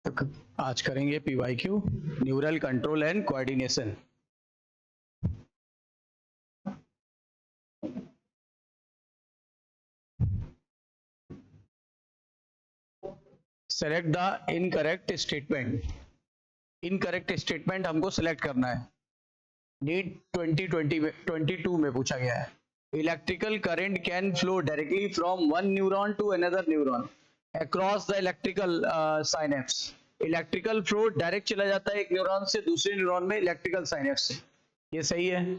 तो आज करेंगे PYQ neural control and coordination. Select the incorrect statement. Incorrect statement हमको सेलेक्ट करना है। नीट 2022 में पूछा गया है। Electrical current can flow directly from one neuron to another neuron across the electrical synapse. Electrical flow direct चला जाता है एक न्यूरॉन से दूसरे न्यूरॉन में इलेक्ट्रिकल साइनेप्स से, ये सही है।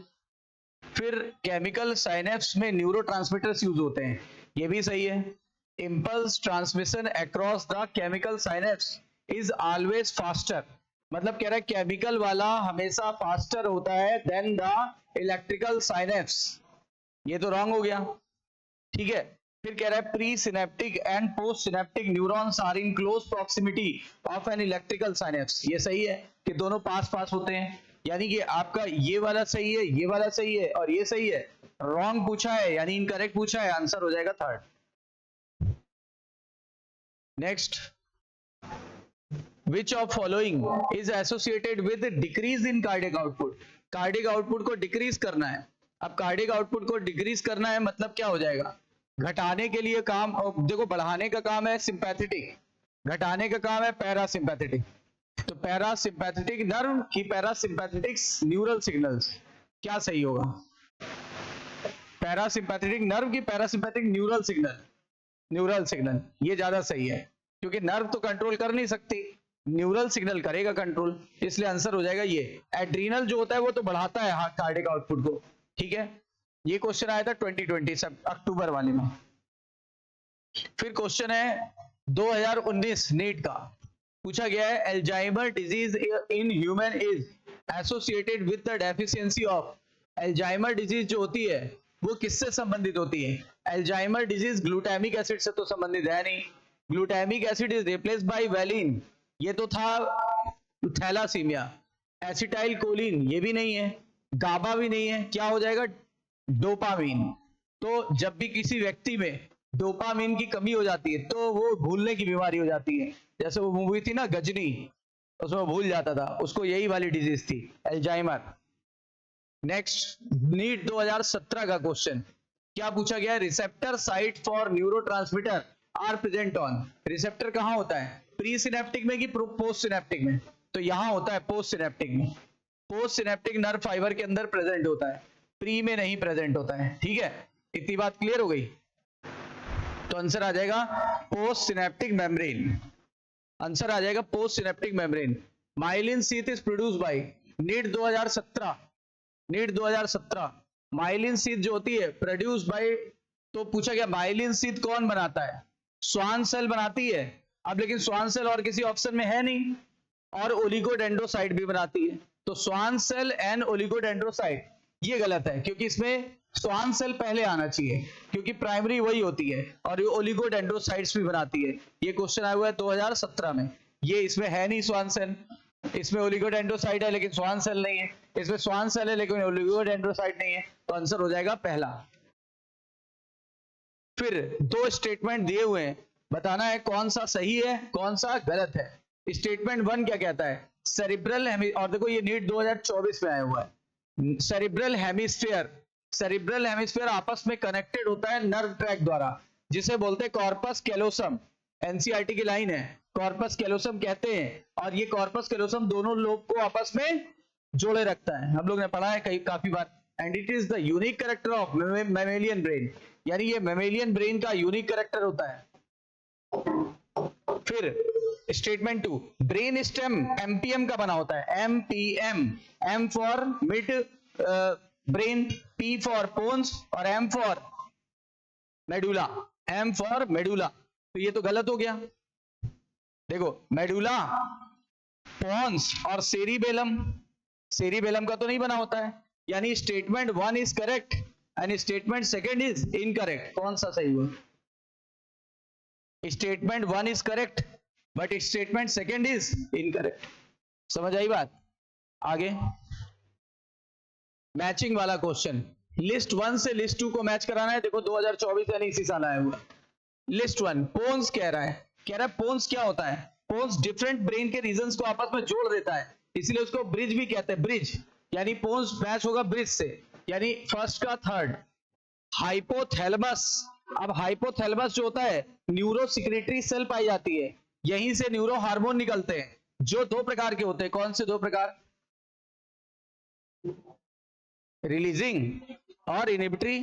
फिर केमिकल साइनेप्स में न्यूरोट्रांसमीटर्स यूज होते हैं, ये भी सही है। Impulse transmission across the chemical synapse is always faster, मतलब कह रहा है केमिकल वाला हमेशा फास्टर होता है देन द इलेक्ट्रिकल साइनेप्स, ये तो रॉन्ग हो गया, ठीक है। फिर कह रहा है presynaptic and postsynaptic neurons are in close proximity of an electrical synapse, ये सही है कि दोनों पास पास होते हैं, यानी कि आपका ये वाला सही है, ये वाला सही है और ये सही है। रॉन्ग पूछा है यानी इनकरेक्ट पूछा है, आंसर हो जाएगा third. Next, Which of following is associated with decrease in cardiac output? Cardiac output को डिक्रीज करना है। अब कार्डिक आउटपुट को डिक्रीज करना है मतलब क्या हो जाएगा, घटाने के लिए काम, देखो बढ़ाने का काम है सिंपैथेटिक, घटाने का काम है पैरासिम्पैथेटिक। तो पैरासिम्पैथेटिक नर्व की पैरासिम्पैथेटिक न्यूरल सिग्नल्स, क्या सही होगा? पैरासिम्पैथेटिक नर्व की पैरासिम्पैथेटिक न्यूरल सिग्नल, ये ज्यादा सही है क्योंकि नर्व तो कंट्रोल कर नहीं सकती, न्यूरल सिग्नल करेगा कंट्रोल, इसलिए आंसर हो जाएगा ये। एड्रीनल जो होता है वो तो बढ़ाता है कार्डिक आउटपुट को, ठीक है। ये क्वेश्चन आया था 2020 अक्टूबर वाले में। फिर क्वेश्चन है 2019 नीट का, पूछा गया है Alzheimer disease in human is associated with the deficiency of. Alzheimer disease जो होती है वो किससे संबंधित होती है? अल्जाइमर डिजीज ग्लूटामिक एसिड से तो संबंधित है नहीं, glutamic acid is replaced by valine, ये तो था थैलासीमिया। एसिटाइल कोलिन ये भी नहीं है, गाबा भी नहीं है, क्या हो जाएगा? डोपामीन। तो जब भी किसी व्यक्ति में डोपामीन की कमी हो जाती है तो वो भूलने की बीमारी हो जाती है, जैसे वो मूवी थी ना गजनी, उसमें भूल जाता था, उसको यही वाली डिजीज थी अल्जाइमर। नेक्स्ट, नीट 2017 का क्वेश्चन क्या पूछा गया है? Receptor site for neurotransmitter are present on. Receptor कहां होता है, प्री सिनेप्टिक में कि पोस्ट सिनेप्टिक में? तो यहां होता है पोस्ट सिनेप्टिक में, पोस्ट सिनेप्टिक नर्व फाइबर के अंदर प्रेजेंट होता है, प्री में नहीं प्रेजेंट होता है, ठीक है। इतनी बात क्लियर हो गई? तो आंसर आ जाएगा पोस्ट सिनेप्टिक मेम्ब्रेन, आंसर आ जाएगा postsynaptic membrane. Myelin sheath is produced by NEET 2017, NEET 2017 myelin sheath जो होती है प्रोड्यूस बाय, तो पूछा गया माइलिन शीथ कौन बनाता है? स्वान सेल बनाती है। अब लेकिन स्वान सेल और किसी ऑप्शन में है नहीं, और ओलिगोडेंड्रोसाइट भी बनाती है, तो स्वान सेल एंड ओलिगोडेंड्रोसाइट ये गलत है क्योंकि इसमें स्वान सेल पहले आना चाहिए क्योंकि प्राइमरी वही होती है, और ये ओलिगोडेंड्रोसाइट्स भी बनाती है। ये क्वेश्चन आया हुआ है 2017 में, ये इसमें है नहीं स्वान सेल, इसमें ओलिगोडेंड्रोसाइट है लेकिन स्वान सेल नहीं है, इसमें स्वान सेल है लेकिन ओलिगोडेंड्रोसाइट नहीं है, तो आंसर हो जाएगा पहला। फिर दो स्टेटमेंट दिए हुए हैं, बताना है कौन सा सही है कौन सा गलत है। स्टेटमेंट 1 क्या कहता है? सेरिब्रल, और देखो ये नीट 2024 में आया हुआ है, सेरिब्रल हेमिस्फीयर, सेरिब्रल हेमिस्फीयर आपस में कनेक्टेड होता है नर्व ट्रैक द्वारा, जिसे बोलते हैं कॉर्पस कैलोसम। एनसीईआरटी की लाइन है, कॉर्पस कैलोसम कहते हैं, और ये कॉर्पस कैलोसम दोनों लोब को आपस में जोड़े रखता है, हम लोग ने पढ़ा है कई काफी बार। And it is the unique character of mammalian brain, यानी ये मैमेलियन ब्रेन का यूनिक कैरेक्टर होता है। फिर स्टेटमेंट 2, ब्रेन स्टेम एमपीएम का बना होता है, MPM, M for mid brain, P for pons और M for medulla, M for medulla. तो ये तो गलत हो गया, देखो मेडुला, पोन्स और सेरिबेलम, सेरिबेलम का तो नहीं बना होता है, यानी statement 1 is correct and statement 2 is incorrect. कौन सा सही हुआ? Statement 1 is correct but statement 2 is incorrect. समझ आई बात? आगे मैचिंग वाला क्वेश्चन, लिस्ट 1 से लिस्ट 2 को मैच कराना है। देखो 2024 यानी इसी साल आया हुआ। लिस्ट 1 पोन्स कह रहा है, पोन्स क्या होता है? पोन्स डिफरेंट ब्रेन के रीजन्स को आपस में जोड़ देता है, इसीलिए उसको ब्रिज भी कहते हैं, ब्रिज यानी पोन्स मैच होगा ब्रिज से, यानी फर्स्ट का थर्ड। हाइपोथैलेमस, अब हाइपोथैलेमस जो होता है न्यूरो सिक्रेटरी सेल पाई जाती है, यहीं से न्यूरो हार्मोन निकलते हैं जो दो प्रकार के होते हैं। कौन से दो प्रकार? रिलीजिंग और इनिबिटरी,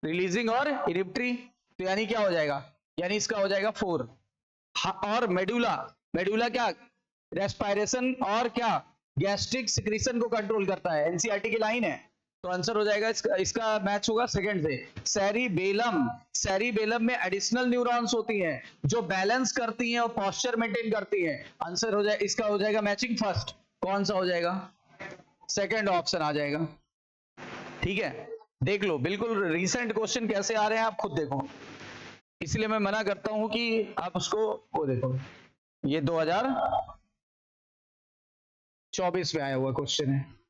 रिलीजिंग और इनिबिटरी। तो यानी क्या हो जाएगा, यानी इसका हो जाएगा 4। और मेडुला, मेडुला क्या रेस्पिरेशन और क्या गैस्ट्रिक सिक्रीशन को कंट्रोल करता है, एनसीईआरटी की लाइन है। तो आंसर हो जाएगा इसका मैच होगा सेकंड से। सेरिबेलम, सेरिबेलम में एडिशनल न्यूरॉन्स होती हैं जो बैलेंस करती हैं और पोस्चर मेंटेन करती हैं। आंसर हो जाए इसका हो जाएगा मैचिंग फर्स्ट। कौन सा हो जाएगा? सेकंड ऑप्शन आ जाएगा। ठीक है, देख लो बिल्कुल रिसेंट क्वेश्चन कैसे आ रहे हैं आप खुद देखो, इसलिए मैं मना करता हूं कि आप उसको वो देखो। ये 2024 में आया हुआ क्वेश्चन है।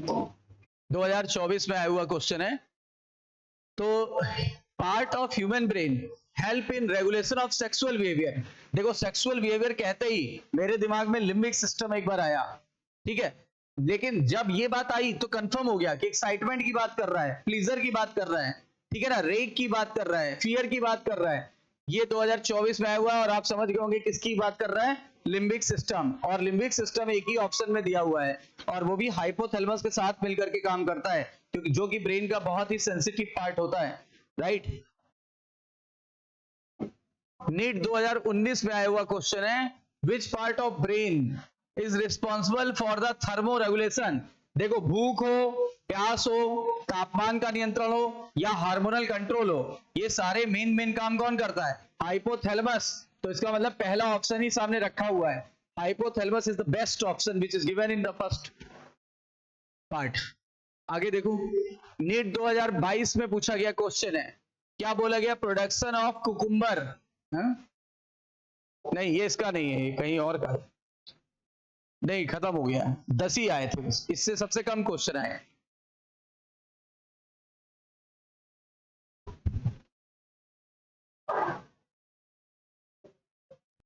तो 2024 में आया हुआ क्वेश्चन है। तो part of human brain help in regulation of sexual behaviour. देखो सेक्सुअल बिहेवियर कहते ही मेरे दिमाग में लिम्बिक सिस्टम एक बार आया, ठीक है, लेकिन जब ये बात आई तो कंफर्म हो गया कि एक्साइटमेंट की बात कर रहा है, प्लीजर की बात कर रहा है, ठीक है ना, रेग की बात कर रहा है, फियर की बात कर रहा है। ये 2024 में आया हुआ है और आप समझ गए होंगे किसकी बात कर रहा है, लिम्बिक सिस्टम। और लिम्बिक सिस्टम एक ही ऑप्शन में दिया हुआ है और वो भी हाइपोथैलेमस के साथ मिलकर के काम करता है, क्योंकि जो कि ब्रेन का बहुत ही सेंसिटिव पार्ट होता है, राइट। नीट 2019 में आया हुआ क्वेश्चन है, which part of brain is responsible for the thermo regulation. देखो भूख हो, प्यास हो, तापमान का नियंत्रण हो या हार्मोनल कंट्रोल हो, ये सारे मेन काम कौन करता है? हाइपोथैलेमस। तो इसका मतलब पहला ऑप्शन ही सामने रखा हुआ है, hypothalamus is the best option which is given in the first part. आगे देखो, नीट 2022 में पूछा गया क्वेश्चन है, क्या बोला गया? Production of cucumber. नहीं ये इसका नहीं है, ये कहीं और का, नहीं खत्म हो गया, 10 ही आए थे, इससे सबसे कम क्वेश्चन आए।